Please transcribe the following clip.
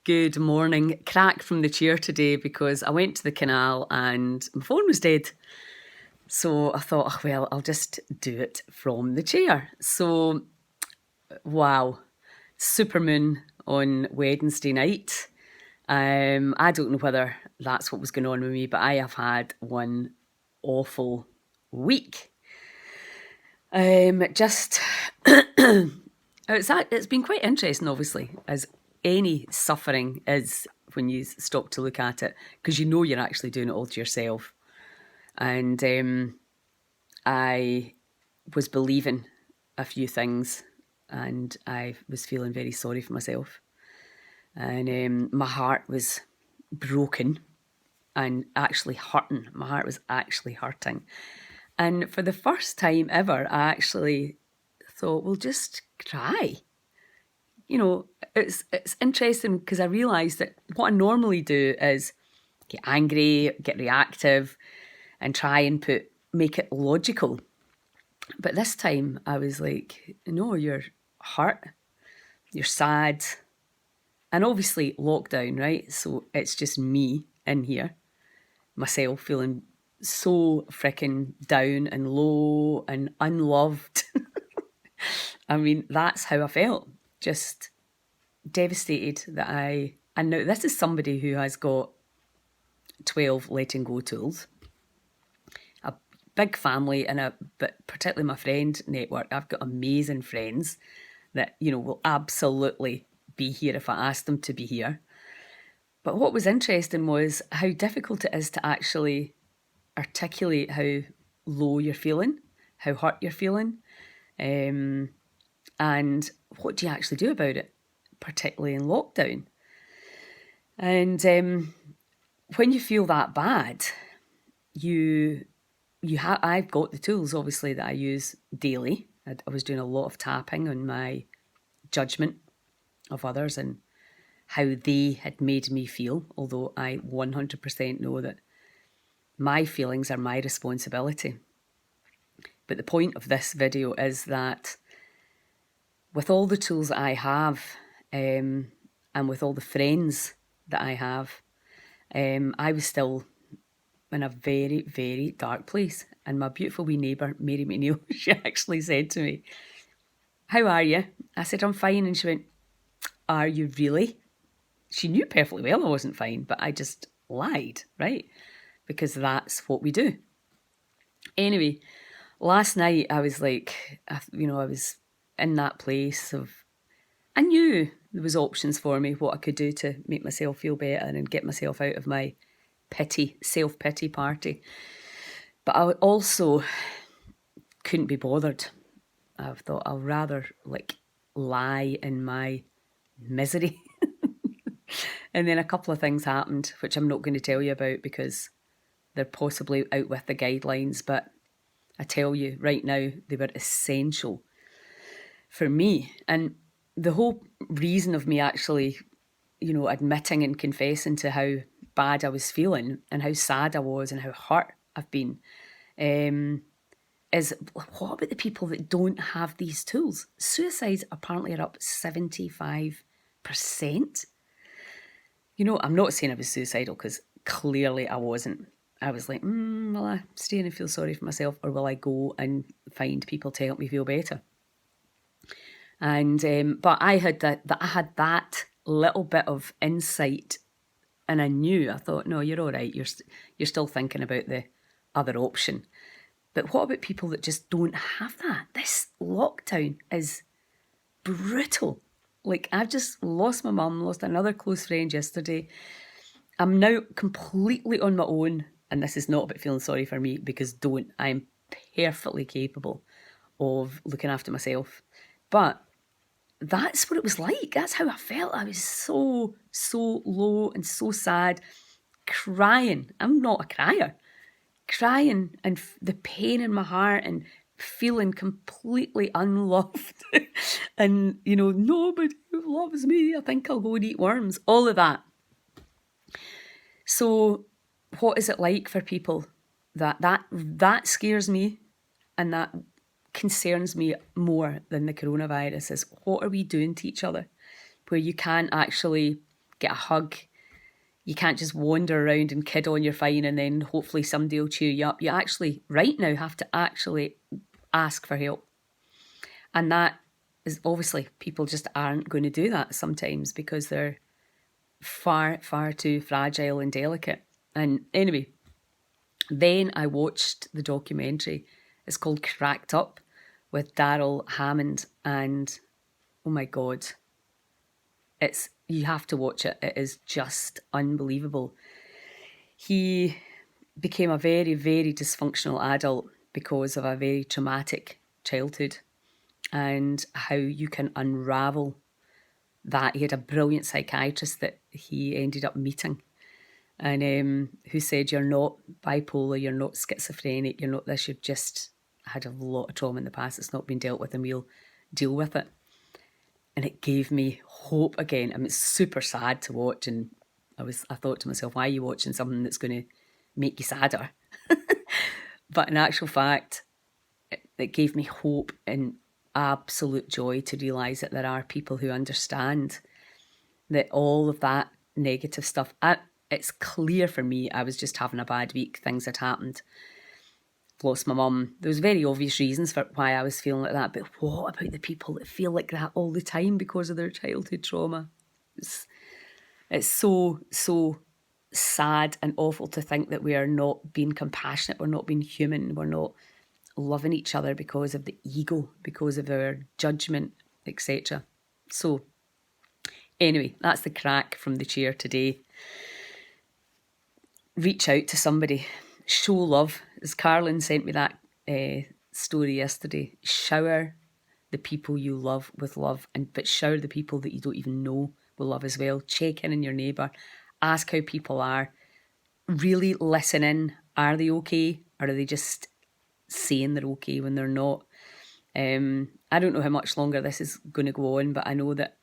Good morning. Crack from the chair today because I went to the canal and my phone was dead. So I thought, oh, well, I'll just do it from the chair. So, wow, supermoon on Wednesday night. I don't know whether that's what was going on with me, but I have had one awful week. Just it's been quite interesting, obviously, as any suffering is when you stop to look at it, because you know you're actually doing it all to yourself. And I was believing a few things, and I was feeling very sorry for myself. And my heart was broken and actually hurting. My heart was actually hurting. And for the first time ever, I actually thought, well, just cry. You know, it's interesting because I realised that what I normally do is get angry, get reactive, and try and make it logical. But this time I was like, no, you're hurt, you're sad, and obviously lockdown, right? So it's just me in here, myself feeling so freaking down and low and unloved. I mean, that's how I felt. Just devastated that and now this is somebody who has got 12 letting go tools, a big family, but particularly my friend network. I've got amazing friends that, will absolutely be here if I ask them to be here. But what was interesting was how difficult it is to actually articulate how low you're feeling, how hurt you're feeling, and what do you actually do about it, particularly in lockdown. And when you feel that bad, I've got the tools, obviously, that I use daily. I was doing a lot of tapping on my judgment of others and how they had made me feel, although I 100% know that my feelings are my responsibility. But the point of this video is that with all the tools that I have, and with all the friends that I have, I was still in a very, very dark place. And my beautiful wee neighbour, Mary McNeil, she actually said to me, "How are you?" I said, "I'm fine." And she went, "Are you really?" She knew perfectly well I wasn't fine, but I just lied, right? Because that's what we do. Anyway, last night I was like, I was in that place of, I knew there was options for me, what I could do to make myself feel better and get myself out of my self-pity party. But I also couldn't be bothered. I thought I'll rather lie in my misery. And then a couple of things happened, which I'm not going to tell you about because they're possibly out with the guidelines. But I tell you right now, they were essential for me. And the whole reason of me actually, admitting and confessing to how bad I was feeling and how sad I was and how hurt I've been, is what about the people that don't have these tools? Suicides apparently are up 75%. I'm not saying I was suicidal because clearly I wasn't. I was like, will I stay in and feel sorry for myself, or will I go and find people to help me feel better? And but I had that little bit of insight, and I thought, no, you're all right. You're still thinking about the other option. But what about people that just don't have that? This lockdown is brutal. Like, I've just lost my mum, lost another close friend yesterday. I'm now completely on my own, and this is not about feeling sorry for me, because I'm perfectly capable of looking after myself. But that's what it was like. That's how I felt. I was so, so low and so sad, crying. I'm not a crier. Crying and the pain in my heart and feeling completely unloved and, nobody loves me. I think I'll go and eat worms. All of that. So what is it like for people that scares me, and that concerns me more than the coronavirus is, what are we doing to each other where you can't actually get a hug. You can't just wander around and kid on you're fine and then hopefully somebody will cheer you up. You actually, right now, have to actually ask for help. And that is obviously, people just aren't going to do that sometimes because they're far, far too fragile and delicate. And anyway, then I watched the documentary. It's called Cracked Up with Daryl Hammond. And oh my God, you have to watch it. It is just unbelievable. He became a very, very dysfunctional adult because of a very traumatic childhood, and how you can unravel that. He had a brilliant psychiatrist that he ended up meeting, and who said, you're not bipolar, you're not schizophrenic, you're not this, you've just had a lot of trauma in the past. It's not been dealt with and we'll deal with it. And it gave me hope again. I mean, it's super sad to watch, and I thought to myself, why are you watching something that's going to make you sadder? But in actual fact, it gave me hope and absolute joy to realise that there are people who understand that all of that negative stuff, it's clear for me I was just having a bad week. Things had happened. Lost my mum. There was very obvious reasons for why I was feeling like that, but what about the people that feel like that all the time because of their childhood trauma? It's so sad and awful to think that we are not being compassionate, we're not being human, we're not loving each other because of the ego, because of our judgment, etc. So anyway, that's the crack from the chair today. Reach out to somebody. Show love. As Carlin sent me that story yesterday, shower the people you love with love, but shower the people that you don't even know with love as well. Check in on your neighbour. Ask how people are. Really listen in. Are they okay? Or are they just saying they're okay when they're not? I don't know how much longer this is going to go on, but I know that